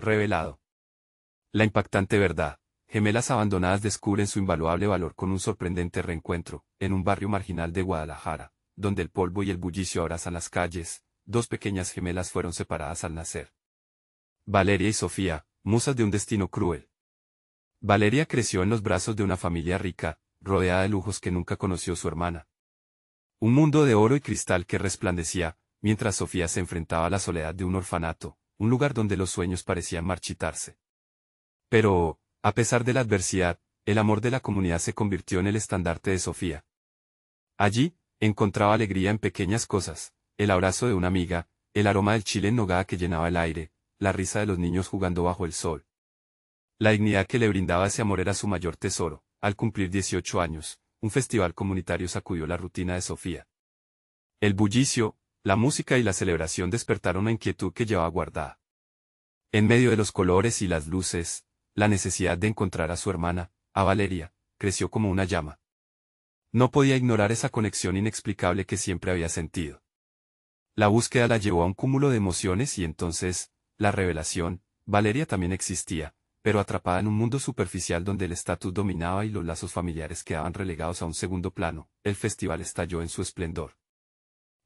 Revelado. La impactante verdad. Gemelas abandonadas descubren su invaluable valor con un sorprendente reencuentro, en un barrio marginal de Guadalajara, donde el polvo y el bullicio abrazan las calles. Dos pequeñas gemelas fueron separadas al nacer. Valeria y Sofía, musas de un destino cruel. Valeria creció en los brazos de una familia rica, rodeada de lujos que nunca conoció su hermana. Un mundo de oro y cristal que resplandecía, mientras Sofía se enfrentaba a la soledad de un orfanato, un lugar donde los sueños parecían marchitarse. Pero, a pesar de la adversidad, el amor de la comunidad se convirtió en el estandarte de Sofía. Allí, encontraba alegría en pequeñas cosas, el abrazo de una amiga, el aroma del chile en nogada que llenaba el aire, la risa de los niños jugando bajo el sol. La dignidad que le brindaba ese amor era su mayor tesoro. Al cumplir 18 años, un festival comunitario sacudió la rutina de Sofía. El bullicio, la música y la celebración despertaron una inquietud que llevaba guardada. En medio de los colores y las luces, la necesidad de encontrar a su hermana, a Valeria, creció como una llama. No podía ignorar esa conexión inexplicable que siempre había sentido. La búsqueda la llevó a un cúmulo de emociones y entonces, la revelación. Valeria también existía, pero atrapada en un mundo superficial donde el estatus dominaba y los lazos familiares quedaban relegados a un segundo plano. El festival estalló en su esplendor.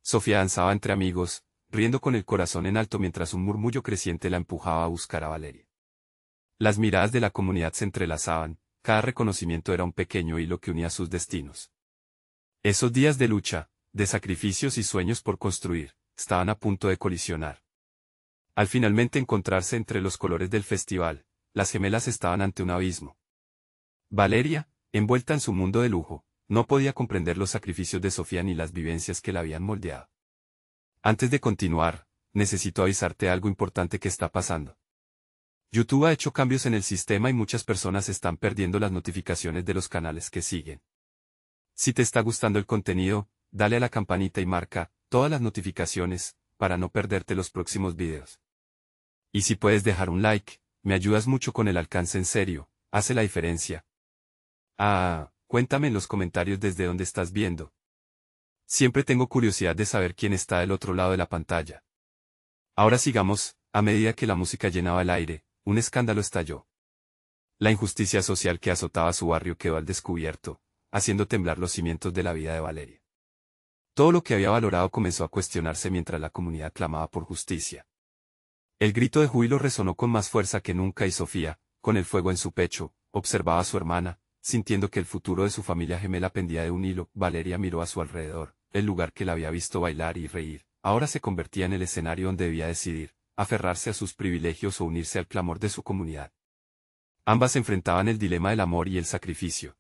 Sofía danzaba entre amigos, riendo con el corazón en alto mientras un murmullo creciente la empujaba a buscar a Valeria. Las miradas de la comunidad se entrelazaban, cada reconocimiento era un pequeño hilo que unía sus destinos. Esos días de lucha, de sacrificios y sueños por construir, estaban a punto de colisionar. Al finalmente encontrarse entre los colores del festival, las gemelas estaban ante un abismo. Valeria, envuelta en su mundo de lujo, no podía comprender los sacrificios de Sofía ni las vivencias que la habían moldeado. Antes de continuar, necesito avisarte algo importante que está pasando. YouTube ha hecho cambios en el sistema y muchas personas están perdiendo las notificaciones de los canales que siguen. Si te está gustando el contenido, dale a la campanita y marca todas las notificaciones, para no perderte los próximos videos. Y si puedes dejar un like, me ayudas mucho con el alcance en serio, hace la diferencia. Cuéntame en los comentarios desde dónde estás viendo. Siempre tengo curiosidad de saber quién está del otro lado de la pantalla. Ahora sigamos, a medida que la música llenaba el aire, un escándalo estalló. La injusticia social que azotaba su barrio quedó al descubierto, haciendo temblar los cimientos de la vida de Valeria. Todo lo que había valorado comenzó a cuestionarse mientras la comunidad clamaba por justicia. El grito de júbilo resonó con más fuerza que nunca y Sofía, con el fuego en su pecho, observaba a su hermana, sintiendo que el futuro de su familia gemela pendía de un hilo. Valeria miró a su alrededor, el lugar que la había visto bailar y reír, ahora se convertía en el escenario donde debía decidir, aferrarse a sus privilegios o unirse al clamor de su comunidad. Ambas enfrentaban el dilema del amor y el sacrificio.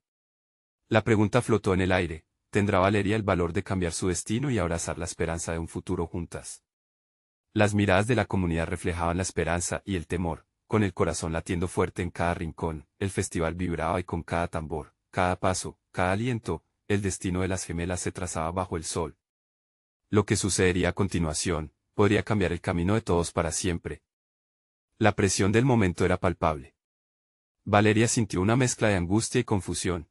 La pregunta flotó en el aire, ¿tendrá Valeria el valor de cambiar su destino y abrazar la esperanza de un futuro juntas? Las miradas de la comunidad reflejaban la esperanza y el temor, con el corazón latiendo fuerte en cada rincón. El festival vibraba y con cada tambor, cada paso, cada aliento, el destino de las gemelas se trazaba bajo el sol. Lo que sucedería a continuación, podría cambiar el camino de todos para siempre. La presión del momento era palpable. Valeria sintió una mezcla de angustia y confusión.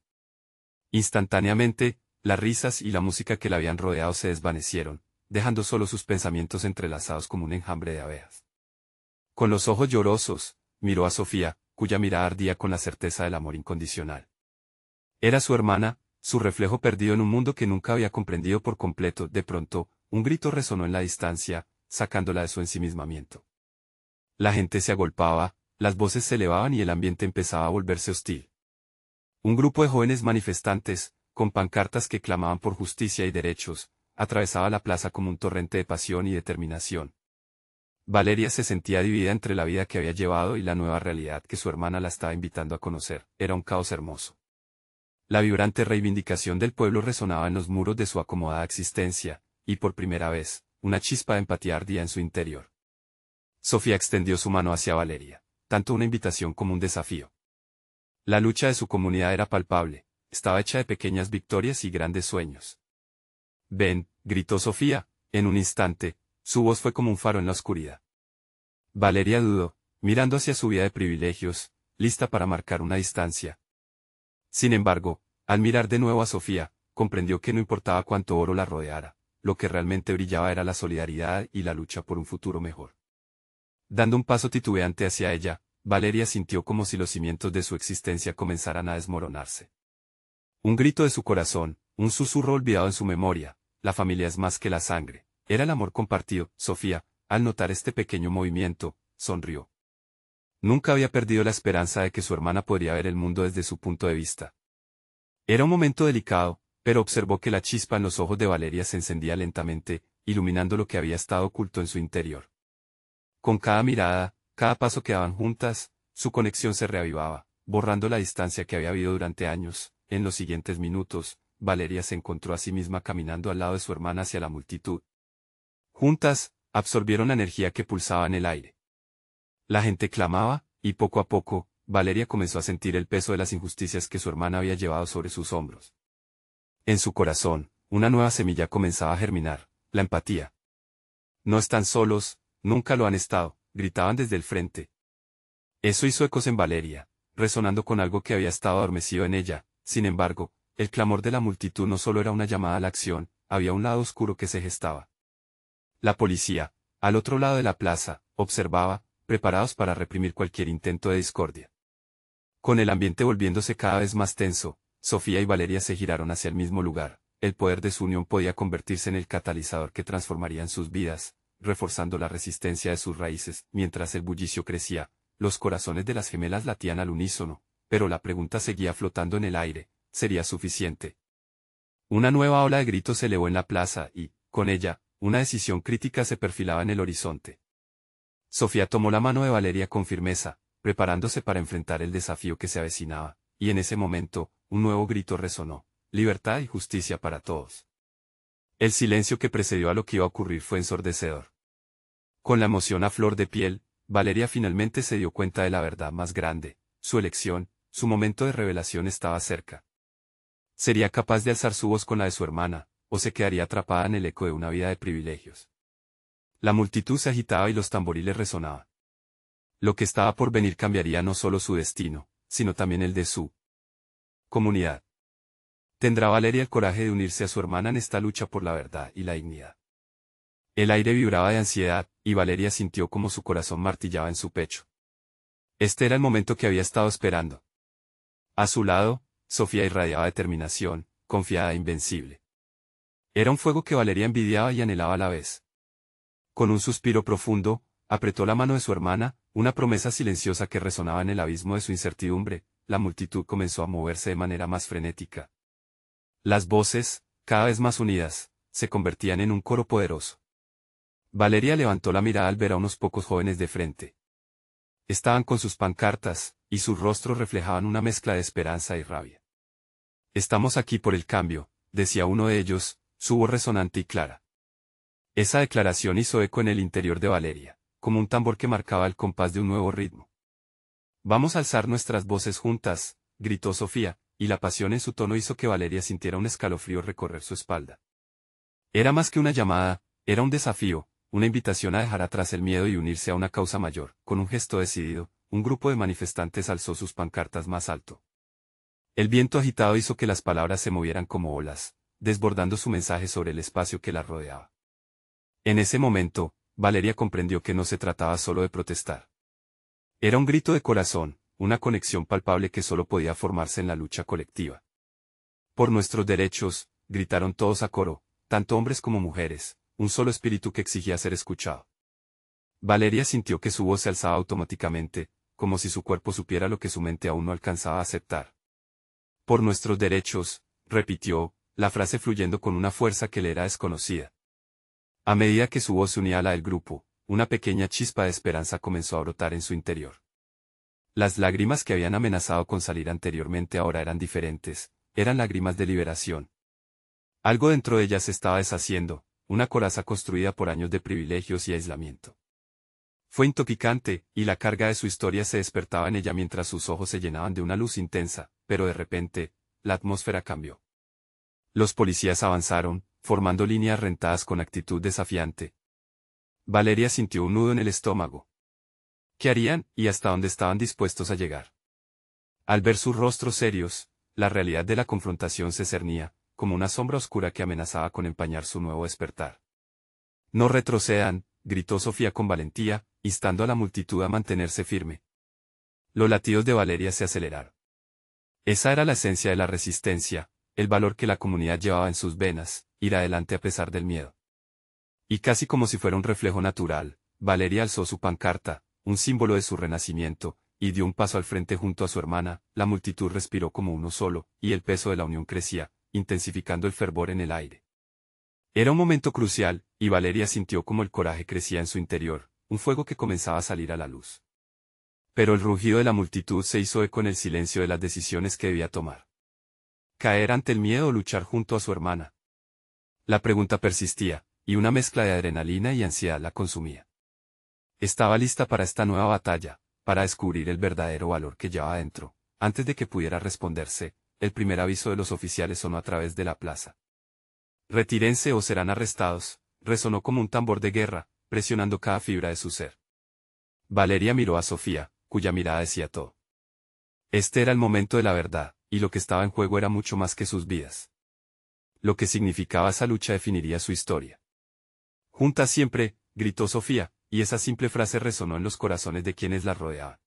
Instantáneamente, las risas y la música que la habían rodeado se desvanecieron, dejando solo sus pensamientos entrelazados como un enjambre de abejas. Con los ojos llorosos, miró a Sofía, cuya mirada ardía con la certeza del amor incondicional. Era su hermana, su reflejo perdido en un mundo que nunca había comprendido por completo. De pronto, un grito resonó en la distancia, sacándola de su ensimismamiento. La gente se agolpaba, las voces se elevaban y el ambiente empezaba a volverse hostil. Un grupo de jóvenes manifestantes, con pancartas que clamaban por justicia y derechos, atravesaba la plaza como un torrente de pasión y determinación. Valeria se sentía dividida entre la vida que había llevado y la nueva realidad que su hermana la estaba invitando a conocer. Era un caos hermoso. La vibrante reivindicación del pueblo resonaba en los muros de su acomodada existencia, y por primera vez, una chispa de empatía ardía en su interior. Sofía extendió su mano hacia Valeria, tanto una invitación como un desafío. La lucha de su comunidad era palpable, estaba hecha de pequeñas victorias y grandes sueños. «Ven», gritó Sofía, en un instante, su voz fue como un faro en la oscuridad. Valeria dudó, mirando hacia su vida de privilegios, lista para marcar una distancia. Sin embargo, al mirar de nuevo a Sofía, comprendió que no importaba cuánto oro la rodeara, lo que realmente brillaba era la solidaridad y la lucha por un futuro mejor. Dando un paso titubeante hacia ella, Valeria sintió como si los cimientos de su existencia comenzaran a desmoronarse. Un grito de su corazón, un susurro olvidado en su memoria, la familia es más que la sangre, era el amor compartido. Sofía, al notar este pequeño movimiento, sonrió. Nunca había perdido la esperanza de que su hermana podría ver el mundo desde su punto de vista. Era un momento delicado, pero observó que la chispa en los ojos de Valeria se encendía lentamente, iluminando lo que había estado oculto en su interior. Con cada mirada, cada paso que daban juntas, su conexión se reavivaba, borrando la distancia que había habido durante años. En los siguientes minutos, Valeria se encontró a sí misma caminando al lado de su hermana hacia la multitud. Juntas, absorbieron la energía que pulsaba en el aire. La gente clamaba, y poco a poco, Valeria comenzó a sentir el peso de las injusticias que su hermana había llevado sobre sus hombros. En su corazón, una nueva semilla comenzaba a germinar, la empatía. No están solos, nunca lo han estado, gritaban desde el frente. Eso hizo ecos en Valeria, resonando con algo que había estado adormecido en ella. Sin embargo, el clamor de la multitud no solo era una llamada a la acción, había un lado oscuro que se gestaba. La policía, al otro lado de la plaza, observaba, preparados para reprimir cualquier intento de discordia. Con el ambiente volviéndose cada vez más tenso, Sofía y Valeria se giraron hacia el mismo lugar. El poder de su unión podía convertirse en el catalizador que transformaría en sus vidas, reforzando la resistencia de sus raíces. Mientras el bullicio crecía, los corazones de las gemelas latían al unísono, pero la pregunta seguía flotando en el aire, ¿sería suficiente? Una nueva ola de gritos se elevó en la plaza y, con ella, una decisión crítica se perfilaba en el horizonte. Sofía tomó la mano de Valeria con firmeza, preparándose para enfrentar el desafío que se avecinaba, y en ese momento, un nuevo grito resonó: libertad y justicia para todos. El silencio que precedió a lo que iba a ocurrir fue ensordecedor. Con la emoción a flor de piel, Valeria finalmente se dio cuenta de la verdad más grande: su elección, su momento de revelación estaba cerca. ¿Sería capaz de alzar su voz con la de su hermana, o se quedaría atrapada en el eco de una vida de privilegios? La multitud se agitaba y los tamboriles resonaban. Lo que estaba por venir cambiaría no solo su destino, sino también el de su comunidad. ¿Tendrá Valeria el coraje de unirse a su hermana en esta lucha por la verdad y la dignidad? El aire vibraba de ansiedad, y Valeria sintió como su corazón martillaba en su pecho. Este era el momento que había estado esperando. A su lado, Sofía irradiaba determinación, confiada e invencible. Era un fuego que Valeria envidiaba y anhelaba a la vez. Con un suspiro profundo, apretó la mano de su hermana, una promesa silenciosa que resonaba en el abismo de su incertidumbre. La multitud comenzó a moverse de manera más frenética. Las voces, cada vez más unidas, se convertían en un coro poderoso. Valeria levantó la mirada al ver a unos pocos jóvenes de frente. Estaban con sus pancartas, y sus rostros reflejaban una mezcla de esperanza y rabia. Estamos aquí por el cambio, decía uno de ellos, su voz resonante y clara. Esa declaración hizo eco en el interior de Valeria, como un tambor que marcaba el compás de un nuevo ritmo. Vamos a alzar nuestras voces juntas, gritó Sofía, y la pasión en su tono hizo que Valeria sintiera un escalofrío recorrer su espalda. Era más que una llamada, era un desafío, una invitación a dejar atrás el miedo y unirse a una causa mayor. Con un gesto decidido, un grupo de manifestantes alzó sus pancartas más alto. El viento agitado hizo que las palabras se movieran como olas, desbordando su mensaje sobre el espacio que las rodeaba. En ese momento, Valeria comprendió que no se trataba solo de protestar. Era un grito de corazón, una conexión palpable que solo podía formarse en la lucha colectiva. Por nuestros derechos, gritaron todos a coro, tanto hombres como mujeres, un solo espíritu que exigía ser escuchado. Valeria sintió que su voz se alzaba automáticamente, como si su cuerpo supiera lo que su mente aún no alcanzaba a aceptar. Por nuestros derechos, repitió, la frase fluyendo con una fuerza que le era desconocida. A medida que su voz se unía a la del grupo, una pequeña chispa de esperanza comenzó a brotar en su interior. Las lágrimas que habían amenazado con salir anteriormente ahora eran diferentes, eran lágrimas de liberación. Algo dentro de ellas se estaba deshaciendo, una coraza construida por años de privilegios y aislamiento. Fue intoxicante, y la carga de su historia se despertaba en ella mientras sus ojos se llenaban de una luz intensa, pero de repente, la atmósfera cambió. Los policías avanzaron, formando líneas rentadas con actitud desafiante. Valeria sintió un nudo en el estómago. ¿Qué harían, y hasta dónde estaban dispuestos a llegar? Al ver sus rostros serios, la realidad de la confrontación se cernía, como una sombra oscura que amenazaba con empañar su nuevo despertar. No retrocedan, gritó Sofía con valentía, instando a la multitud a mantenerse firme. Los latidos de Valeria se aceleraron. Esa era la esencia de la resistencia, el valor que la comunidad llevaba en sus venas, ir adelante a pesar del miedo. Y casi como si fuera un reflejo natural, Valeria alzó su pancarta, un símbolo de su renacimiento, y dio un paso al frente junto a su hermana. La multitud respiró como uno solo, y el peso de la unión crecía, intensificando el fervor en el aire. Era un momento crucial, y Valeria sintió como el coraje crecía en su interior, un fuego que comenzaba a salir a la luz. Pero el rugido de la multitud se hizo eco en el silencio de las decisiones que debía tomar. Caer ante el miedo o luchar junto a su hermana. La pregunta persistía, y una mezcla de adrenalina y ansiedad la consumía. Estaba lista para esta nueva batalla, para descubrir el verdadero valor que llevaba dentro. Antes de que pudiera responderse, el primer aviso de los oficiales sonó a través de la plaza. «Retírense o serán arrestados», resonó como un tambor de guerra, presionando cada fibra de su ser. Valeria miró a Sofía, cuya mirada decía todo. Este era el momento de la verdad, y lo que estaba en juego era mucho más que sus vidas. Lo que significaba esa lucha definiría su historia. «Juntas siempre», gritó Sofía, y esa simple frase resonó en los corazones de quienes la rodeaban.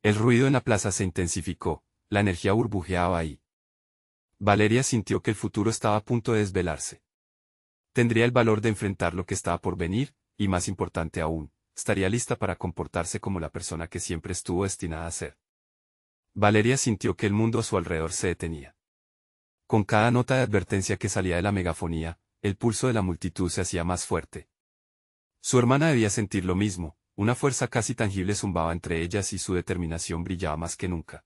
El ruido en la plaza se intensificó, la energía burbujeaba ahí. Valeria sintió que el futuro estaba a punto de desvelarse. Tendría el valor de enfrentar lo que estaba por venir, y más importante aún, estaría lista para comportarse como la persona que siempre estuvo destinada a ser. Valeria sintió que el mundo a su alrededor se detenía. Con cada nota de advertencia que salía de la megafonía, el pulso de la multitud se hacía más fuerte. Su hermana debía sentir lo mismo, una fuerza casi tangible zumbaba entre ellas y su determinación brillaba más que nunca.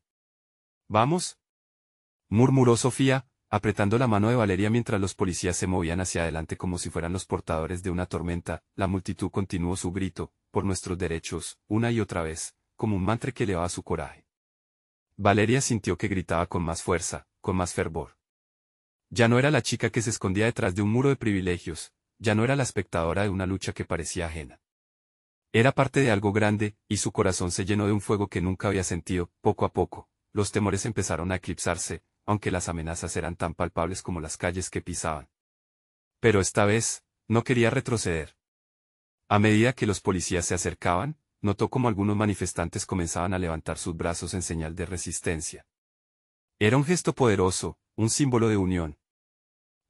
«¿Vamos?», murmuró Sofía, apretando la mano de Valeria mientras los policías se movían hacia adelante como si fueran los portadores de una tormenta. La multitud continuó su grito, «por nuestros derechos», una y otra vez, como un mantra que elevaba su coraje. Valeria sintió que gritaba con más fuerza, con más fervor. Ya no era la chica que se escondía detrás de un muro de privilegios, ya no era la espectadora de una lucha que parecía ajena. Era parte de algo grande, y su corazón se llenó de un fuego que nunca había sentido. Poco a poco, los temores empezaron a eclipsarse, aunque las amenazas eran tan palpables como las calles que pisaban. Pero esta vez, no quería retroceder. A medida que los policías se acercaban, notó como algunos manifestantes comenzaban a levantar sus brazos en señal de resistencia. Era un gesto poderoso, un símbolo de unión.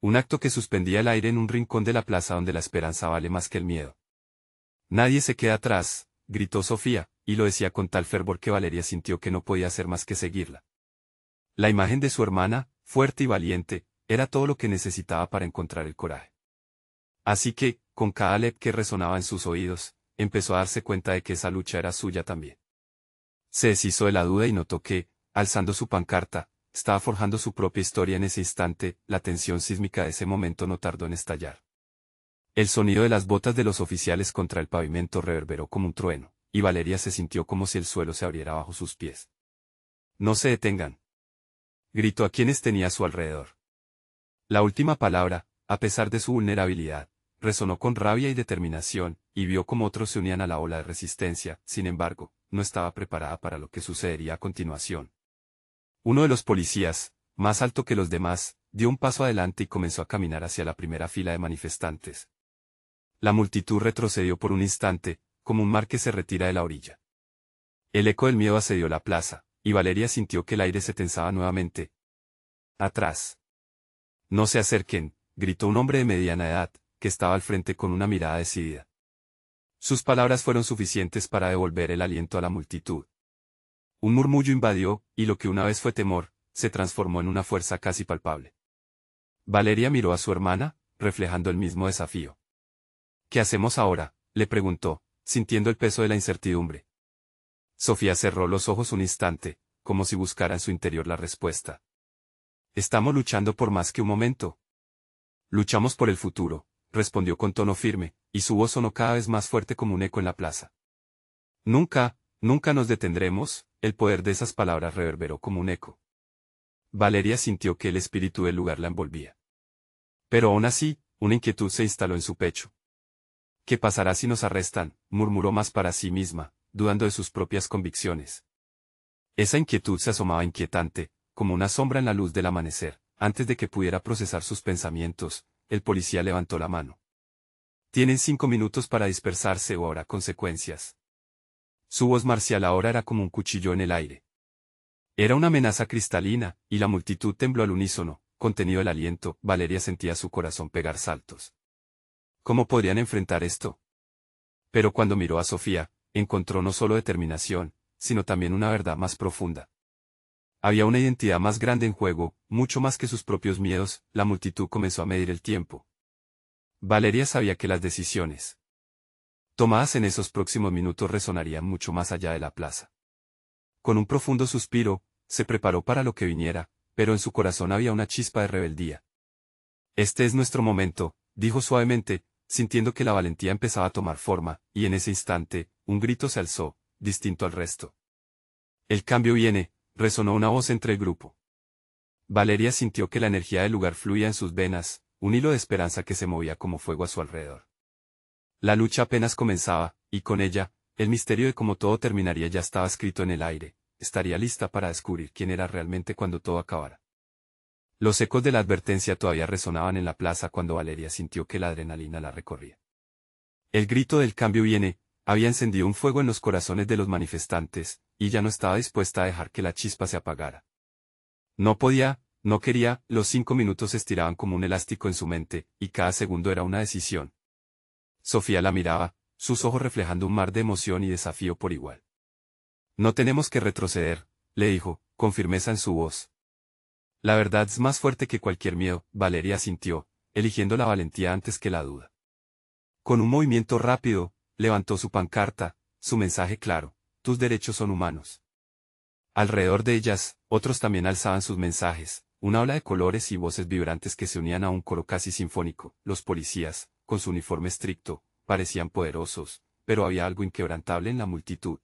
Un acto que suspendía el aire en un rincón de la plaza donde la esperanza vale más que el miedo. «Nadie se queda atrás», gritó Sofía, y lo decía con tal fervor que Valeria sintió que no podía hacer más que seguirla. La imagen de su hermana, fuerte y valiente, era todo lo que necesitaba para encontrar el coraje. Así que, con cada lep que resonaba en sus oídos, empezó a darse cuenta de que esa lucha era suya también. Se deshizo de la duda y notó que, alzando su pancarta, estaba forjando su propia historia en ese instante. La tensión sísmica de ese momento no tardó en estallar. El sonido de las botas de los oficiales contra el pavimento reverberó como un trueno, y Valeria se sintió como si el suelo se abriera bajo sus pies. «No se detengan», gritó a quienes tenía a su alrededor. La última palabra, a pesar de su vulnerabilidad, resonó con rabia y determinación, y vio cómo otros se unían a la ola de resistencia. Sin embargo, no estaba preparada para lo que sucedería a continuación. Uno de los policías, más alto que los demás, dio un paso adelante y comenzó a caminar hacia la primera fila de manifestantes. La multitud retrocedió por un instante, como un mar que se retira de la orilla. El eco del miedo asedió la plaza, y Valeria sintió que el aire se tensaba nuevamente. «Atrás. No se acerquen», gritó un hombre de mediana edad, que estaba al frente con una mirada decidida. Sus palabras fueron suficientes para devolver el aliento a la multitud. Un murmullo invadió, y lo que una vez fue temor, se transformó en una fuerza casi palpable. Valeria miró a su hermana, reflejando el mismo desafío. «¿Qué hacemos ahora?», le preguntó, sintiendo el peso de la incertidumbre. Sofía cerró los ojos un instante, como si buscara en su interior la respuesta. «Estamos luchando por más que un momento». «Luchamos por el futuro», respondió con tono firme, y su voz sonó cada vez más fuerte como un eco en la plaza. «Nunca, nunca nos detendremos», el poder de esas palabras reverberó como un eco. Valeria sintió que el espíritu del lugar la envolvía. Pero aún así, una inquietud se instaló en su pecho. «¿Qué pasará si nos arrestan?», murmuró más para sí misma, dudando de sus propias convicciones. Esa inquietud se asomaba inquietante, como una sombra en la luz del amanecer. Antes de que pudiera procesar sus pensamientos, el policía levantó la mano. Tienen 5 minutos para dispersarse o habrá consecuencias. Su voz marcial ahora era como un cuchillo en el aire. Era una amenaza cristalina, y la multitud tembló al unísono. Contenido el aliento, Valeria sentía su corazón pegar saltos. ¿Cómo podrían enfrentar esto? Pero cuando miró a Sofía, encontró no solo determinación, sino también una verdad más profunda. Había una identidad más grande en juego, mucho más que sus propios miedos. La multitud comenzó a medir el tiempo. Valeria sabía que las decisiones tomadas en esos próximos minutos resonarían mucho más allá de la plaza. Con un profundo suspiro, se preparó para lo que viniera, pero en su corazón había una chispa de rebeldía. Este es nuestro momento, dijo suavemente, sintiendo que la valentía empezaba a tomar forma, y en ese instante, un grito se alzó, distinto al resto. El cambio viene, resonó una voz entre el grupo. Valeria sintió que la energía del lugar fluía en sus venas, un hilo de esperanza que se movía como fuego a su alrededor. La lucha apenas comenzaba, y con ella, el misterio de cómo todo terminaría ya estaba escrito en el aire. Estaría lista para descubrir quién era realmente cuando todo acabara. Los ecos de la advertencia todavía resonaban en la plaza cuando Valeria sintió que la adrenalina la recorría. El grito del cambio viene, había encendido un fuego en los corazones de los manifestantes, y ya no estaba dispuesta a dejar que la chispa se apagara. No podía, no quería, los 5 minutos se estiraban como un elástico en su mente, y cada segundo era una decisión. Sofía la miraba, sus ojos reflejando un mar de emoción y desafío por igual. No tenemos que retroceder, le dijo, con firmeza en su voz. La verdad es más fuerte que cualquier miedo, Valeria asintió, eligiendo la valentía antes que la duda. Con un movimiento rápido, levantó su pancarta, su mensaje claro: tus derechos son humanos. Alrededor de ellas, otros también alzaban sus mensajes, una ola de colores y voces vibrantes que se unían a un coro casi sinfónico. Los policías, con su uniforme estricto, parecían poderosos, pero había algo inquebrantable en la multitud.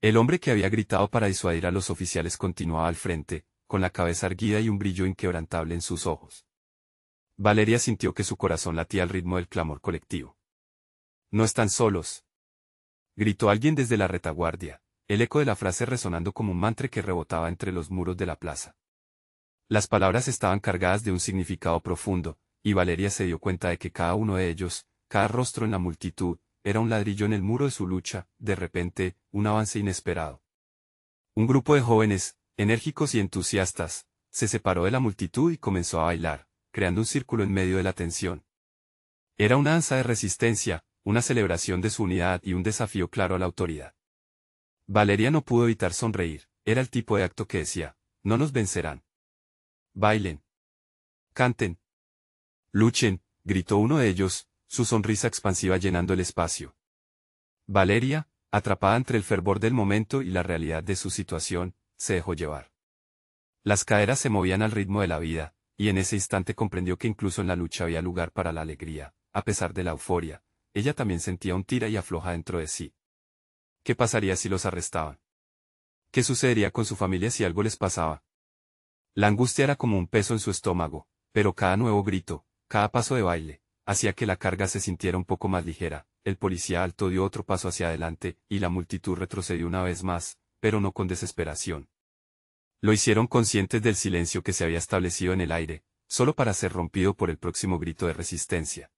El hombre que había gritado para disuadir a los oficiales continuaba al frente, con la cabeza erguida y un brillo inquebrantable en sus ojos. Valeria sintió que su corazón latía al ritmo del clamor colectivo. No están solos, gritó alguien desde la retaguardia, el eco de la frase resonando como un mantra que rebotaba entre los muros de la plaza. Las palabras estaban cargadas de un significado profundo, y Valeria se dio cuenta de que cada uno de ellos, cada rostro en la multitud, era un ladrillo en el muro de su lucha. De repente, un avance inesperado. Un grupo de jóvenes, enérgicos y entusiastas, se separó de la multitud y comenzó a bailar, creando un círculo en medio de la tensión. Era una danza de resistencia, una celebración de su unidad y un desafío claro a la autoridad. Valeria no pudo evitar sonreír, era el tipo de acto que decía: no nos vencerán. Bailen. Canten. Luchen, gritó uno de ellos, su sonrisa expansiva llenando el espacio. Valeria, atrapada entre el fervor del momento y la realidad de su situación, se dejó llevar. Las caderas se movían al ritmo de la vida, y en ese instante comprendió que incluso en la lucha había lugar para la alegría. A pesar de la euforia, ella también sentía un tira y afloja dentro de sí. ¿Qué pasaría si los arrestaban? ¿Qué sucedería con su familia si algo les pasaba? La angustia era como un peso en su estómago, pero cada nuevo grito, cada paso de baile, hacía que la carga se sintiera un poco más ligera. El policía alto dio otro paso hacia adelante, y la multitud retrocedió una vez más, pero no con desesperación. Lo hicieron conscientes del silencio que se había establecido en el aire, solo para ser rompido por el próximo grito de resistencia.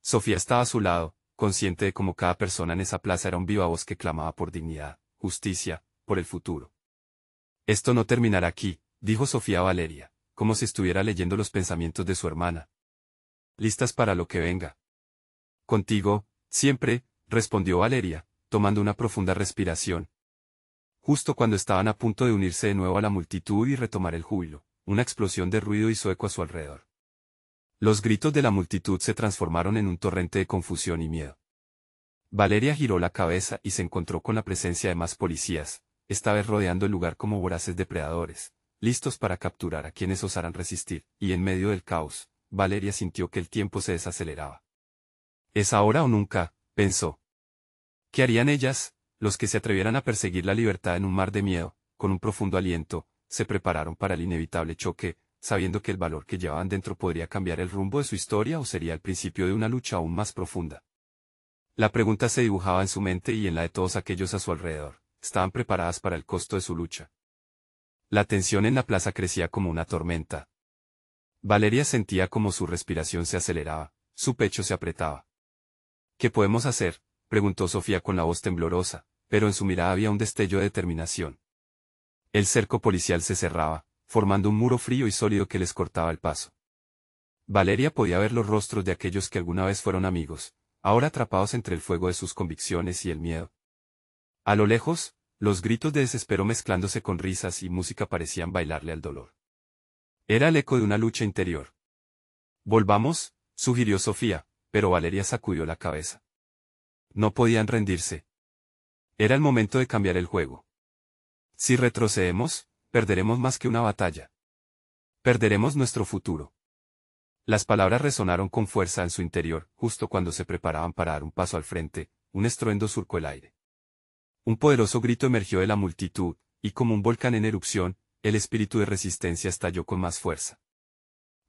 Sofía estaba a su lado, consciente de cómo cada persona en esa plaza era un viva voz que clamaba por dignidad, justicia, por el futuro. Esto no terminará aquí, dijo Sofía a Valeria, como si estuviera leyendo los pensamientos de su hermana. ¿Listas para lo que venga? Contigo, siempre, respondió Valeria, tomando una profunda respiración. Justo cuando estaban a punto de unirse de nuevo a la multitud y retomar el júbilo, una explosión de ruido hizo eco a su alrededor. Los gritos de la multitud se transformaron en un torrente de confusión y miedo. Valeria giró la cabeza y se encontró con la presencia de más policías, esta vez rodeando el lugar como voraces depredadores, listos para capturar a quienes osaran resistir, y en medio del caos, Valeria sintió que el tiempo se desaceleraba. ¿Es ahora o nunca?, pensó. ¿Qué harían ellas, los que se atrevieran a perseguir la libertad en un mar de miedo? Con un profundo aliento, se prepararon para el inevitable choque, sabiendo que el valor que llevaban dentro podría cambiar el rumbo de su historia o sería el principio de una lucha aún más profunda. La pregunta se dibujaba en su mente y en la de todos aquellos a su alrededor. ¿Estaban preparadas para el costo de su lucha? La tensión en la plaza crecía como una tormenta. Valeria sentía como su respiración se aceleraba, su pecho se apretaba. ¿Qué podemos hacer?, preguntó Sofía con la voz temblorosa, pero en su mirada había un destello de determinación. El cerco policial se cerraba, formando un muro frío y sólido que les cortaba el paso. Valeria podía ver los rostros de aquellos que alguna vez fueron amigos, ahora atrapados entre el fuego de sus convicciones y el miedo. A lo lejos, los gritos de desespero mezclándose con risas y música parecían bailarle al dolor. Era el eco de una lucha interior. Volvamos, sugirió Sofía, pero Valeria sacudió la cabeza. No podían rendirse. Era el momento de cambiar el juego. Si retrocedemos, perderemos más que una batalla. Perderemos nuestro futuro. Las palabras resonaron con fuerza en su interior, justo cuando se preparaban para dar un paso al frente, un estruendo surcó el aire. Un poderoso grito emergió de la multitud, y como un volcán en erupción, el espíritu de resistencia estalló con más fuerza.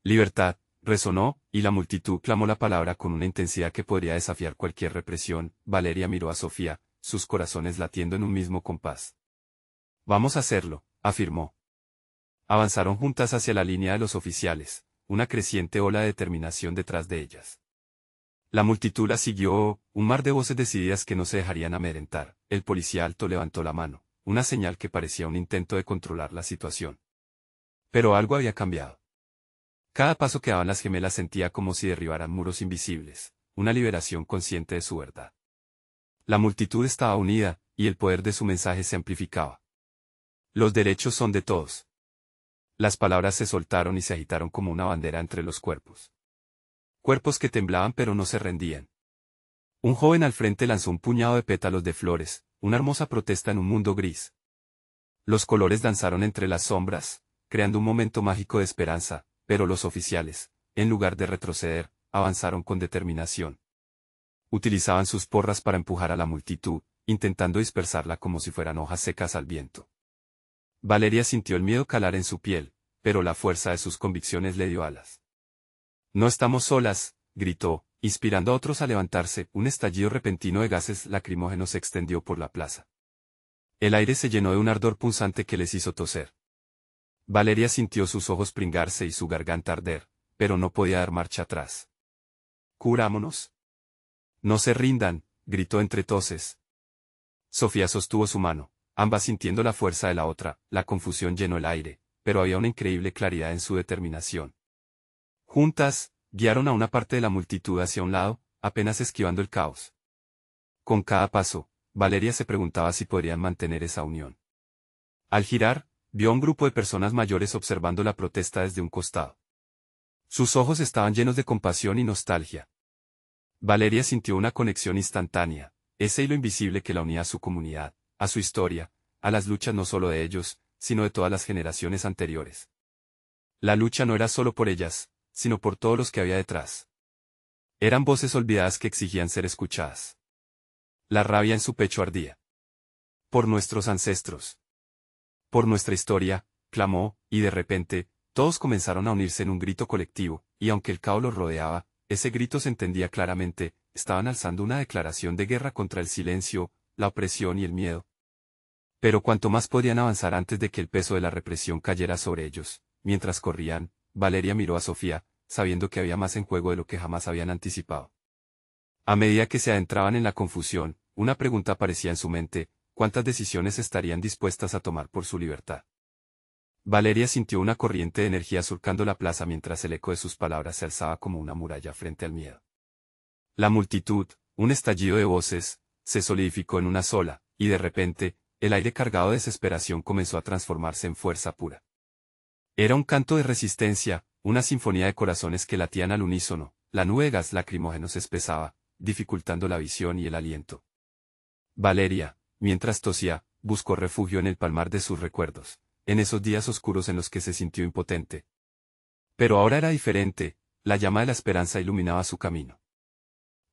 Libertad, resonó, y la multitud clamó la palabra con una intensidad que podría desafiar cualquier represión. Valeria miró a Sofía, sus corazones latiendo en un mismo compás. Vamos a hacerlo, afirmó. Avanzaron juntas hacia la línea de los oficiales, una creciente ola de determinación detrás de ellas. La multitud la siguió, un mar de voces decididas que no se dejarían amedrentar. El policía alto levantó la mano, una señal que parecía un intento de controlar la situación. Pero algo había cambiado. Cada paso que daban las gemelas sentía como si derribaran muros invisibles, una liberación consciente de su verdad. La multitud estaba unida, y el poder de su mensaje se amplificaba. Los derechos son de todos. Las palabras se soltaron y se agitaron como una bandera entre los cuerpos. Cuerpos que temblaban pero no se rendían. Un joven al frente lanzó un puñado de pétalos de flores, una hermosa protesta en un mundo gris. Los colores danzaron entre las sombras, creando un momento mágico de esperanza, pero los oficiales, en lugar de retroceder, avanzaron con determinación. Utilizaban sus porras para empujar a la multitud, intentando dispersarla como si fueran hojas secas al viento. Valeria sintió el miedo calar en su piel, pero la fuerza de sus convicciones le dio alas. No estamos solas, gritó, inspirando a otros a levantarse. Un estallido repentino de gases lacrimógenos se extendió por la plaza. El aire se llenó de un ardor punzante que les hizo toser. Valeria sintió sus ojos pringarse y su garganta arder, pero no podía dar marcha atrás. —¿Cubrámonos? —No se rindan —gritó entre toses. Sofía sostuvo su mano, ambas sintiendo la fuerza de la otra. La confusión llenó el aire, pero había una increíble claridad en su determinación. Juntas, guiaron a una parte de la multitud hacia un lado, apenas esquivando el caos. Con cada paso, Valeria se preguntaba si podrían mantener esa unión. Al girar, vio a un grupo de personas mayores observando la protesta desde un costado. Sus ojos estaban llenos de compasión y nostalgia. Valeria sintió una conexión instantánea, ese hilo invisible que la unía a su comunidad, a su historia, a las luchas no solo de ellos, sino de todas las generaciones anteriores. La lucha no era solo por ellas, sino por todos los que había detrás. Eran voces olvidadas que exigían ser escuchadas. La rabia en su pecho ardía. Por nuestros ancestros. Por nuestra historia, clamó, y de repente, todos comenzaron a unirse en un grito colectivo, y aunque el caos los rodeaba, ese grito se entendía claramente, estaban alzando una declaración de guerra contra el silencio, la opresión y el miedo. Pero cuanto más podían avanzar antes de que el peso de la represión cayera sobre ellos, mientras corrían, Valeria miró a Sofía, sabiendo que había más en juego de lo que jamás habían anticipado. A medida que se adentraban en la confusión, una pregunta aparecía en su mente: ¿cuántas decisiones estarían dispuestas a tomar por su libertad? Valeria sintió una corriente de energía surcando la plaza mientras el eco de sus palabras se alzaba como una muralla frente al miedo. La multitud, un estallido de voces, se solidificó en una sola, y de repente, el aire cargado de desesperación comenzó a transformarse en fuerza pura. Era un canto de resistencia, una sinfonía de corazones que latían al unísono. La nube de gas lacrimógeno se espesaba, dificultando la visión y el aliento. Valeria, mientras tosía, buscó refugio en el palmar de sus recuerdos, en esos días oscuros en los que se sintió impotente. Pero ahora era diferente, la llama de la esperanza iluminaba su camino.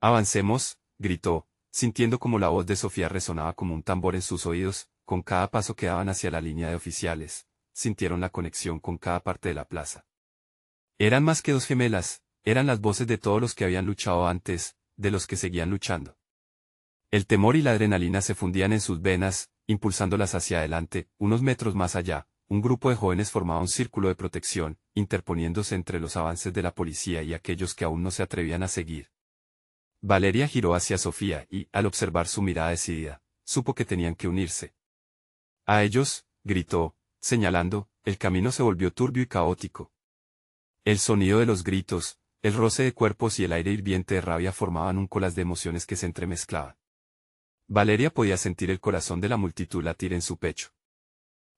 —Avancemos —gritó, sintiendo como la voz de Sofía resonaba como un tambor en sus oídos. Con cada paso que daban hacia la línea de oficiales, sintieron la conexión con cada parte de la plaza. Eran más que dos gemelas, eran las voces de todos los que habían luchado antes, de los que seguían luchando. El temor y la adrenalina se fundían en sus venas, impulsándolas hacia adelante. Unos metros más allá, un grupo de jóvenes formaba un círculo de protección, interponiéndose entre los avances de la policía y aquellos que aún no se atrevían a seguir. Valeria giró hacia Sofía y, al observar su mirada decidida, supo que tenían que unirse. A ellos, gritó, señalando, el camino se volvió turbio y caótico. El sonido de los gritos, el roce de cuerpos y el aire hirviente de rabia formaban un collage de emociones que se entremezclaban. Valeria podía sentir el corazón de la multitud latir en su pecho.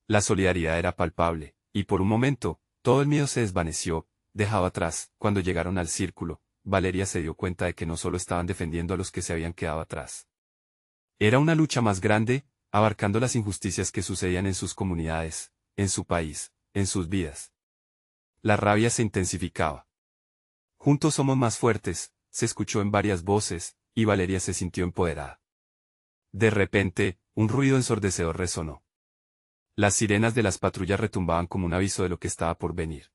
La solidaridad era palpable, y por un momento, todo el miedo se desvaneció, dejado atrás. Cuando llegaron al círculo, Valeria se dio cuenta de que no solo estaban defendiendo a los que se habían quedado atrás. Era una lucha más grande, abarcando las injusticias que sucedían en sus comunidades, en su país, en sus vidas. La rabia se intensificaba. Juntos somos más fuertes, se escuchó en varias voces, y Valeria se sintió empoderada. De repente, un ruido ensordecedor resonó. Las sirenas de las patrullas retumbaban como un aviso de lo que estaba por venir.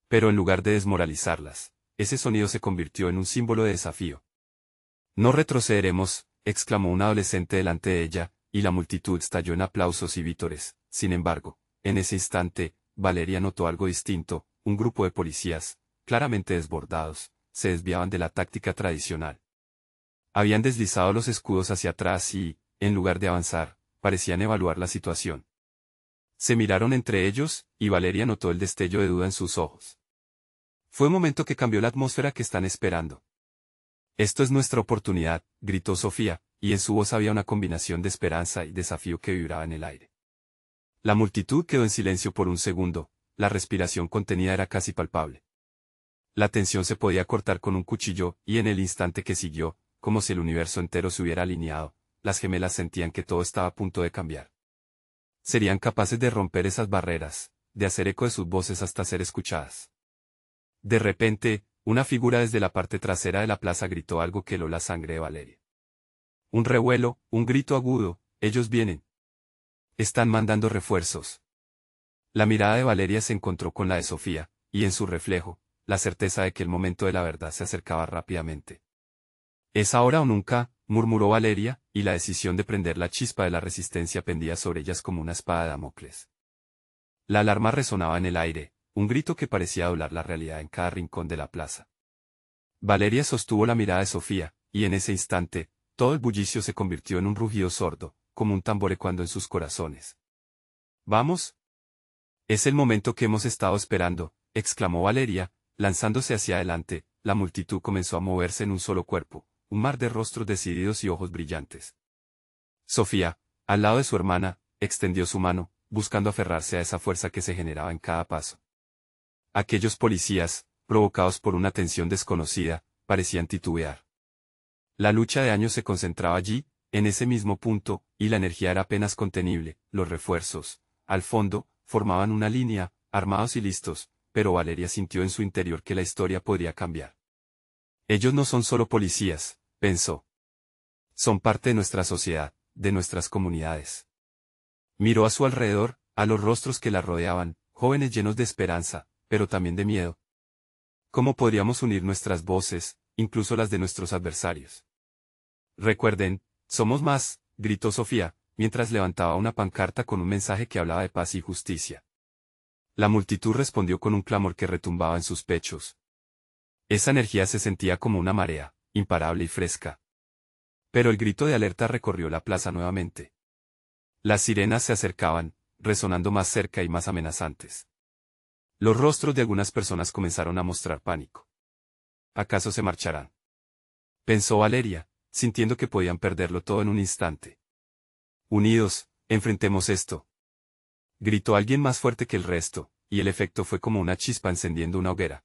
Pero en lugar de desmoralizarlas, ese sonido se convirtió en un símbolo de desafío. No retrocederemos, exclamó un adolescente delante de ella, y la multitud estalló en aplausos y vítores. Sin embargo, en ese instante, Valeria notó algo distinto: un grupo de policías, claramente desbordados, se desviaban de la táctica tradicional. Habían deslizado los escudos hacia atrás y, en lugar de avanzar, parecían evaluar la situación. Se miraron entre ellos, y Valeria notó el destello de duda en sus ojos. Fue un momento que cambió la atmósfera que están esperando. Esto es nuestra oportunidad, gritó Sofía, y en su voz había una combinación de esperanza y desafío que vibraba en el aire. La multitud quedó en silencio por un segundo, la respiración contenida era casi palpable. La tensión se podía cortar con un cuchillo, y en el instante que siguió, como si el universo entero se hubiera alineado, las gemelas sentían que todo estaba a punto de cambiar. Serían capaces de romper esas barreras, de hacer eco de sus voces hasta ser escuchadas. De repente, una figura desde la parte trasera de la plaza gritó algo que heló la sangre de Valeria. Un revuelo, un grito agudo: ellos vienen. Están mandando refuerzos. La mirada de Valeria se encontró con la de Sofía, y en su reflejo, la certeza de que el momento de la verdad se acercaba rápidamente. «Es ahora o nunca», murmuró Valeria, y la decisión de prender la chispa de la resistencia pendía sobre ellas como una espada de Damocles. La alarma resonaba en el aire, un grito que parecía doblar la realidad en cada rincón de la plaza. Valeria sostuvo la mirada de Sofía, y en ese instante, todo el bullicio se convirtió en un rugido sordo, como un tambor ecuando en sus corazones. «¿Vamos? Es el momento que hemos estado esperando», exclamó Valeria, lanzándose hacia adelante. La multitud comenzó a moverse en un solo cuerpo, un mar de rostros decididos y ojos brillantes. Sofía, al lado de su hermana, extendió su mano, buscando aferrarse a esa fuerza que se generaba en cada paso. Aquellos policías, provocados por una tensión desconocida, parecían titubear. La lucha de años se concentraba allí, en ese mismo punto, y la energía era apenas contenible. Los refuerzos, al fondo, formaban una línea, armados y listos, pero Valeria sintió en su interior que la historia podría cambiar. Ellos no son solo policías, pensó. Son parte de nuestra sociedad, de nuestras comunidades. Miró a su alrededor, a los rostros que la rodeaban, jóvenes llenos de esperanza, pero también de miedo. ¿Cómo podríamos unir nuestras voces, incluso las de nuestros adversarios? Recuerden, somos más, gritó Sofía, mientras levantaba una pancarta con un mensaje que hablaba de paz y justicia. La multitud respondió con un clamor que retumbaba en sus pechos. Esa energía se sentía como una marea, imparable y fresca. Pero el grito de alerta recorrió la plaza nuevamente. Las sirenas se acercaban, resonando más cerca y más amenazantes. Los rostros de algunas personas comenzaron a mostrar pánico. ¿Acaso se marcharán?, pensó Valeria, sintiendo que podían perderlo todo en un instante. Unidos, enfrentemos esto, gritó alguien más fuerte que el resto, y el efecto fue como una chispa encendiendo una hoguera.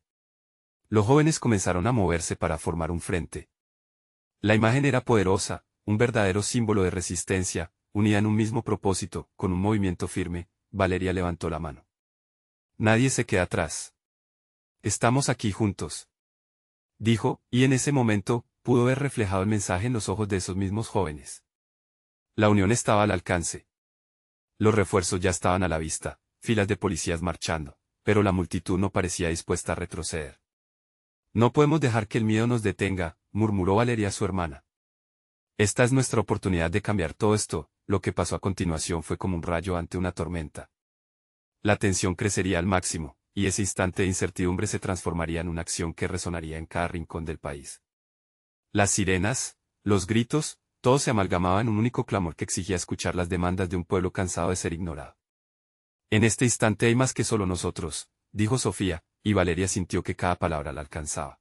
Los jóvenes comenzaron a moverse para formar un frente. La imagen era poderosa, un verdadero símbolo de resistencia, unida en un mismo propósito. Con un movimiento firme, Valeria levantó la mano. «Nadie se queda atrás. Estamos aquí juntos», dijo, y en ese momento, pudo ver reflejado el mensaje en los ojos de esos mismos jóvenes. La unión estaba al alcance. Los refuerzos ya estaban a la vista, filas de policías marchando, pero la multitud no parecía dispuesta a retroceder. «No podemos dejar que el miedo nos detenga», murmuró Valeria a su hermana. «Esta es nuestra oportunidad de cambiar todo esto». Lo que pasó a continuación fue como un rayo ante una tormenta. La tensión crecería al máximo, y ese instante de incertidumbre se transformaría en una acción que resonaría en cada rincón del país. Las sirenas, los gritos, todo se amalgamaba en un único clamor que exigía escuchar las demandas de un pueblo cansado de ser ignorado. En este instante hay más que solo nosotros, dijo Sofía, y Valeria sintió que cada palabra la alcanzaba.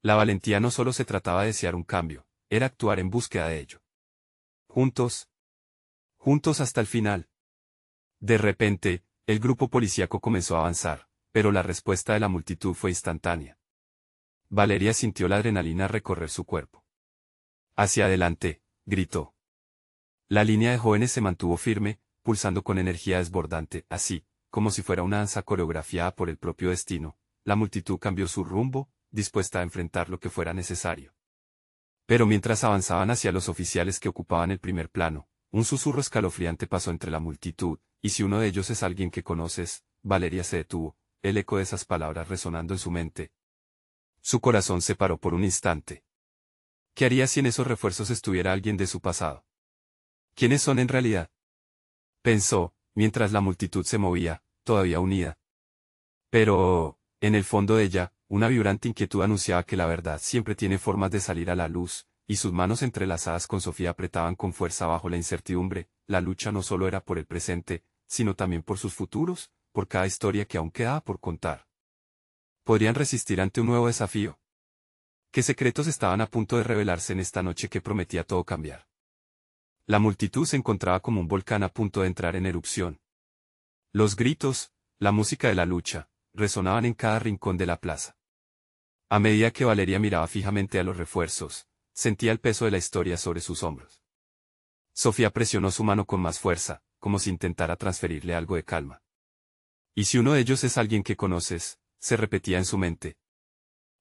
La valentía no solo se trataba de desear un cambio, era actuar en búsqueda de ello. Juntos. Juntos hasta el final. De repente, el grupo policíaco comenzó a avanzar, pero la respuesta de la multitud fue instantánea. Valeria sintió la adrenalina recorrer su cuerpo. Hacia adelante, gritó. La línea de jóvenes se mantuvo firme, pulsando con energía desbordante, así, como si fuera una danza coreografiada por el propio destino. La multitud cambió su rumbo, dispuesta a enfrentar lo que fuera necesario. Pero mientras avanzaban hacia los oficiales que ocupaban el primer plano, un susurro escalofriante pasó entre la multitud, y si uno de ellos es alguien que conoces, Valeria se detuvo, el eco de esas palabras resonando en su mente. Su corazón se paró por un instante. ¿Qué haría si en esos refuerzos estuviera alguien de su pasado? ¿Quiénes son en realidad? Pensó, mientras la multitud se movía, todavía unida. Pero, en el fondo de ella, una vibrante inquietud anunciaba que la verdad siempre tiene formas de salir a la luz, y sus manos entrelazadas con Sofía apretaban con fuerza bajo la incertidumbre. La lucha no solo era por el presente, sino también por sus futuros, por cada historia que aún quedaba por contar. ¿Podrían resistir ante un nuevo desafío? ¿Qué secretos estaban a punto de revelarse en esta noche que prometía todo cambiar? La multitud se encontraba como un volcán a punto de entrar en erupción. Los gritos, la música de la lucha, resonaban en cada rincón de la plaza. A medida que Valeria miraba fijamente a los refuerzos, sentía el peso de la historia sobre sus hombros. Sofía presionó su mano con más fuerza, como si intentara transferirle algo de calma. ¿Y si uno de ellos es alguien que conoces?, se repetía en su mente.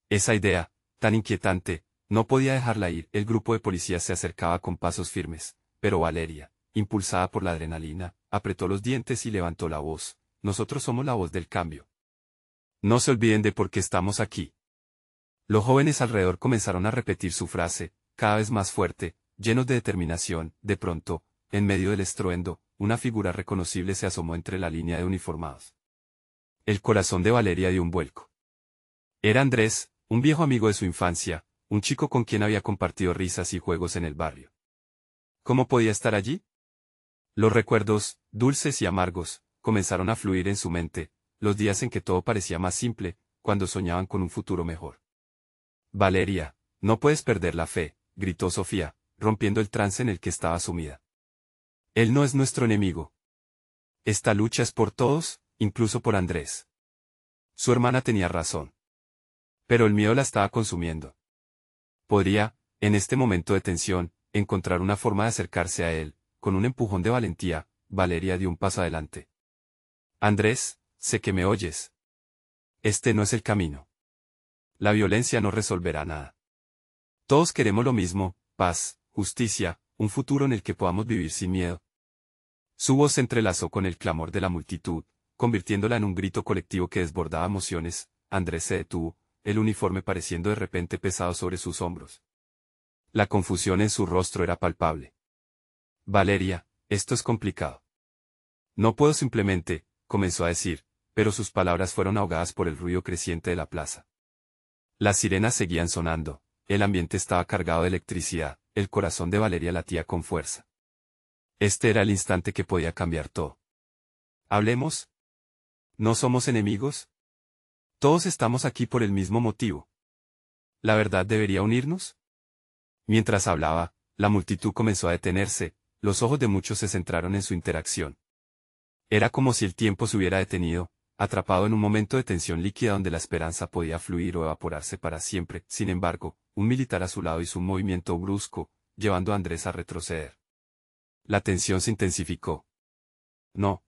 Esa idea, tan inquietante, no podía dejarla ir. El grupo de policías se acercaba con pasos firmes, pero Valeria, impulsada por la adrenalina, apretó los dientes y levantó la voz. Nosotros somos la voz del cambio. No se olviden de por qué estamos aquí. Los jóvenes alrededor comenzaron a repetir su frase, cada vez más fuerte, llenos de determinación. De pronto, en medio del estruendo, una figura reconocible se asomó entre la línea de uniformados. El corazón de Valeria dio un vuelco. Era Andrés, un viejo amigo de su infancia, un chico con quien había compartido risas y juegos en el barrio. ¿Cómo podía estar allí? Los recuerdos, dulces y amargos, comenzaron a fluir en su mente, los días en que todo parecía más simple, cuando soñaban con un futuro mejor. Valeria, no puedes perder la fe, gritó Sofía, rompiendo el trance en el que estaba sumida. Él no es nuestro enemigo. Esta lucha es por todos, incluso por Andrés. Su hermana tenía razón. Pero el miedo la estaba consumiendo. Podría, en este momento de tensión, encontrar una forma de acercarse a él. Con un empujón de valentía, Valeria dio un paso adelante. Andrés, sé que me oyes. Este no es el camino. La violencia no resolverá nada. Todos queremos lo mismo, paz, justicia, un futuro en el que podamos vivir sin miedo. Su voz se entrelazó con el clamor de la multitud, convirtiéndola en un grito colectivo que desbordaba emociones. Andrés se detuvo, el uniforme pareciendo de repente pesado sobre sus hombros. La confusión en su rostro era palpable. Valeria, esto es complicado. No puedo simplemente, comenzó a decir, pero sus palabras fueron ahogadas por el ruido creciente de la plaza. Las sirenas seguían sonando, el ambiente estaba cargado de electricidad, el corazón de Valeria latía con fuerza. Este era el instante que podía cambiar todo. ¿Hablemos? ¿No somos enemigos? Todos estamos aquí por el mismo motivo. ¿La verdad debería unirnos? Mientras hablaba, la multitud comenzó a detenerse, los ojos de muchos se centraron en su interacción. Era como si el tiempo se hubiera detenido, atrapado en un momento de tensión líquida donde la esperanza podía fluir o evaporarse para siempre. Sin embargo, un militar a su lado hizo un movimiento brusco, llevando a Andrés a retroceder. La tensión se intensificó. No.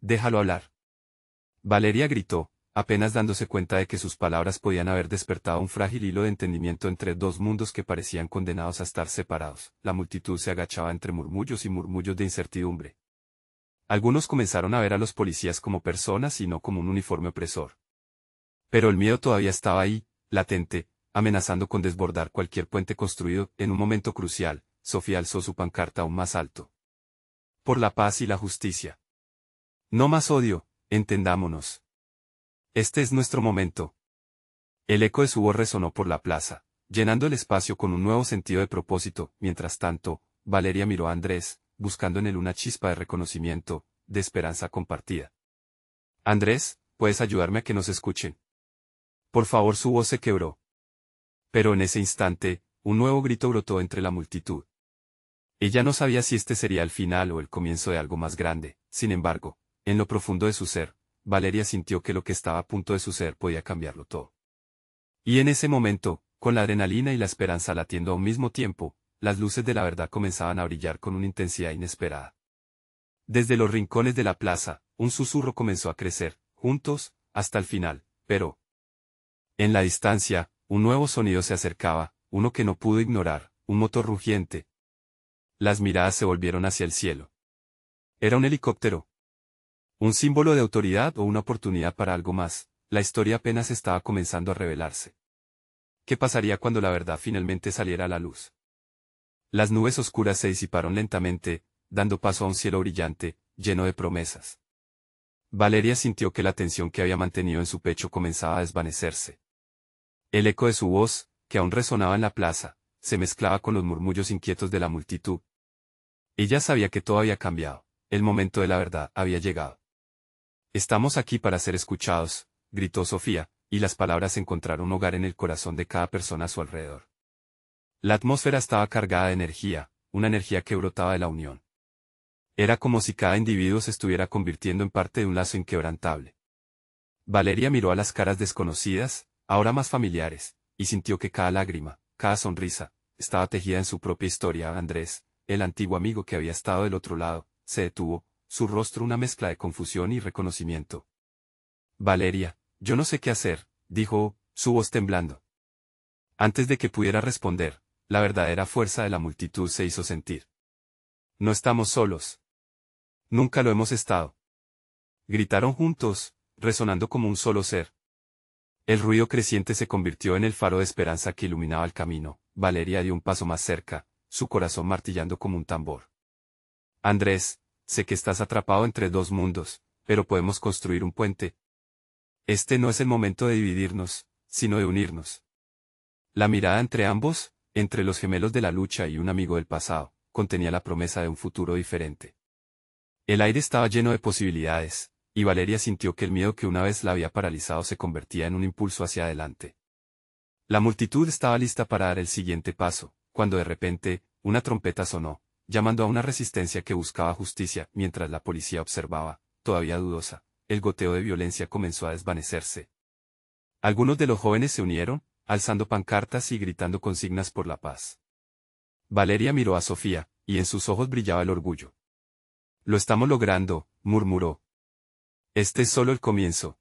Déjalo hablar. Valeria gritó, apenas dándose cuenta de que sus palabras podían haber despertado un frágil hilo de entendimiento entre dos mundos que parecían condenados a estar separados. La multitud se agachaba entre murmullos y murmullos de incertidumbre. Algunos comenzaron a ver a los policías como personas y no como un uniforme opresor. Pero el miedo todavía estaba ahí, latente, amenazando con desbordar cualquier puente construido. En un momento crucial, Sofía alzó su pancarta aún más alto. Por la paz y la justicia. No más odio, entendámonos. Este es nuestro momento. El eco de su voz resonó por la plaza, llenando el espacio con un nuevo sentido de propósito. Mientras tanto, Valeria miró a Andrés, buscando en él una chispa de reconocimiento, de esperanza compartida. Andrés, ¿puedes ayudarme a que nos escuchen? Por favor, su voz se quebró. Pero en ese instante, un nuevo grito brotó entre la multitud. Ella no sabía si este sería el final o el comienzo de algo más grande. Sin embargo, en lo profundo de su ser, Valeria sintió que lo que estaba a punto de suceder podía cambiarlo todo. Y en ese momento, con la adrenalina y la esperanza latiendo a un mismo tiempo, las luces de la verdad comenzaban a brillar con una intensidad inesperada. Desde los rincones de la plaza, un susurro comenzó a crecer, juntos, hasta el final, pero en la distancia, un nuevo sonido se acercaba, uno que no pudo ignorar, un motor rugiente. Las miradas se volvieron hacia el cielo. Era un helicóptero. Un símbolo de autoridad o una oportunidad para algo más. La historia apenas estaba comenzando a revelarse. ¿Qué pasaría cuando la verdad finalmente saliera a la luz? Las nubes oscuras se disiparon lentamente, dando paso a un cielo brillante, lleno de promesas. Valeria sintió que la tensión que había mantenido en su pecho comenzaba a desvanecerse. El eco de su voz, que aún resonaba en la plaza, se mezclaba con los murmullos inquietos de la multitud. Ella sabía que todo había cambiado, el momento de la verdad había llegado. Estamos aquí para ser escuchados, gritó Sofía, y las palabras encontraron un hogar en el corazón de cada persona a su alrededor. La atmósfera estaba cargada de energía, una energía que brotaba de la unión. Era como si cada individuo se estuviera convirtiendo en parte de un lazo inquebrantable. Valeria miró a las caras desconocidas, ahora más familiares, y sintió que cada lágrima, cada sonrisa, estaba tejida en su propia historia. Andrés, el antiguo amigo que había estado del otro lado, se detuvo, su rostro una mezcla de confusión y reconocimiento. Valeria, yo no sé qué hacer, dijo, su voz temblando. Antes de que pudiera responder, la verdadera fuerza de la multitud se hizo sentir. No estamos solos. Nunca lo hemos estado. Gritaron juntos, resonando como un solo ser. El ruido creciente se convirtió en el faro de esperanza que iluminaba el camino. Valeria dio un paso más cerca, su corazón martillando como un tambor. Andrés, sé que estás atrapado entre dos mundos, pero podemos construir un puente. Este no es el momento de dividirnos, sino de unirnos. La mirada entre ambos, entre los gemelos de la lucha y un amigo del pasado, contenía la promesa de un futuro diferente. El aire estaba lleno de posibilidades, y Valeria sintió que el miedo que una vez la había paralizado se convertía en un impulso hacia adelante. La multitud estaba lista para dar el siguiente paso, cuando de repente, una trompeta sonó, llamando a una resistencia que buscaba justicia. Mientras la policía observaba, todavía dudosa, el goteo de violencia comenzó a desvanecerse. Algunos de los jóvenes se unieron, alzando pancartas y gritando consignas por la paz. Valeria miró a Sofía, y en sus ojos brillaba el orgullo. Lo estamos logrando, murmuró. Este es solo el comienzo.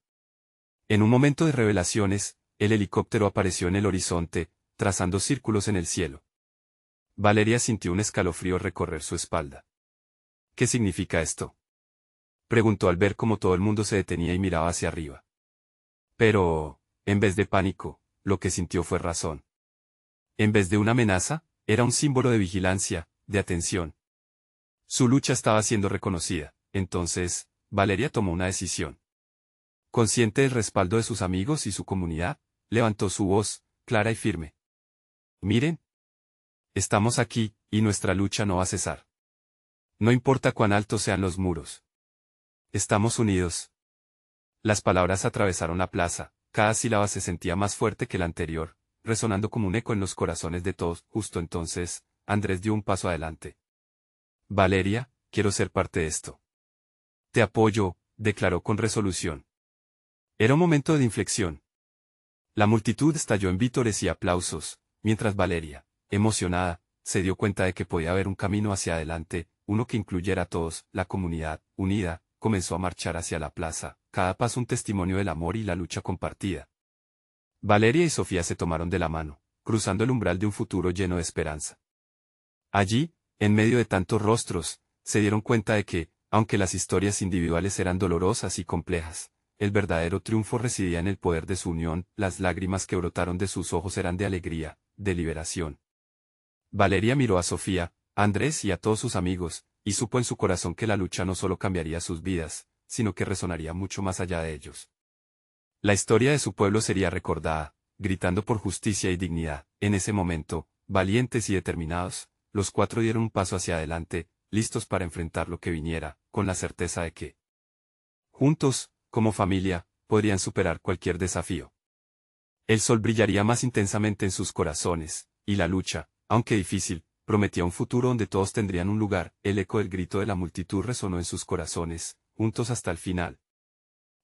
En un momento de revelaciones, el helicóptero apareció en el horizonte, trazando círculos en el cielo. Valeria sintió un escalofrío recorrer su espalda. ¿Qué significa esto?, preguntó al ver cómo todo el mundo se detenía y miraba hacia arriba. Pero, en vez de pánico, lo que sintió fue razón. En vez de una amenaza, era un símbolo de vigilancia, de atención. Su lucha estaba siendo reconocida. Entonces, Valeria tomó una decisión. Consciente del respaldo de sus amigos y su comunidad, levantó su voz, clara y firme. Miren. Estamos aquí, y nuestra lucha no va a cesar. No importa cuán altos sean los muros. Estamos unidos. Las palabras atravesaron la plaza, cada sílaba se sentía más fuerte que la anterior, resonando como un eco en los corazones de todos. Justo entonces, Andrés dio un paso adelante. Valeria, quiero ser parte de esto. Te apoyo, declaró con resolución. Era un momento de inflexión. La multitud estalló en vítores y aplausos, mientras Valeria, emocionada, se dio cuenta de que podía haber un camino hacia adelante, uno que incluyera a todos. La comunidad, unida, comenzó a marchar hacia la plaza, cada paso un testimonio del amor y la lucha compartida. Valeria y Sofía se tomaron de la mano, cruzando el umbral de un futuro lleno de esperanza. Allí, en medio de tantos rostros, se dieron cuenta de que, aunque las historias individuales eran dolorosas y complejas, el verdadero triunfo residía en el poder de su unión. Las lágrimas que brotaron de sus ojos eran de alegría, de liberación. Valeria miró a Sofía, a Andrés y a todos sus amigos, y supo en su corazón que la lucha no solo cambiaría sus vidas, sino que resonaría mucho más allá de ellos. La historia de su pueblo sería recordada, gritando por justicia y dignidad. En ese momento, valientes y determinados, los 4 dieron un paso hacia adelante, listos para enfrentar lo que viniera, con la certeza de que, juntos, como familia, podrían superar cualquier desafío. El sol brillaría más intensamente en sus corazones, y la lucha, aunque difícil, prometía un futuro donde todos tendrían un lugar. El eco del grito de la multitud resonó en sus corazones, juntos hasta el final.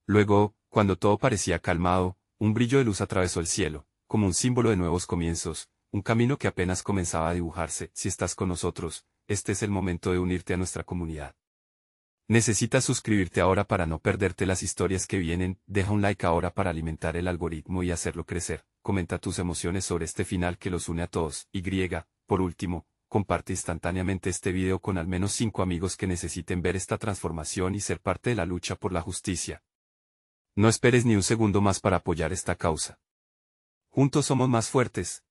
Luego, cuando todo parecía calmado, un brillo de luz atravesó el cielo, como un símbolo de nuevos comienzos, un camino que apenas comenzaba a dibujarse. Si estás con nosotros, este es el momento de unirte a nuestra comunidad. Necesitas suscribirte ahora para no perderte las historias que vienen. Deja un like ahora para alimentar el algoritmo y hacerlo crecer. Comenta tus emociones sobre este final que los une a todos. Y, por último, comparte instantáneamente este video con al menos 5 amigos que necesiten ver esta transformación y ser parte de la lucha por la justicia. No esperes ni un segundo más para apoyar esta causa. Juntos somos más fuertes.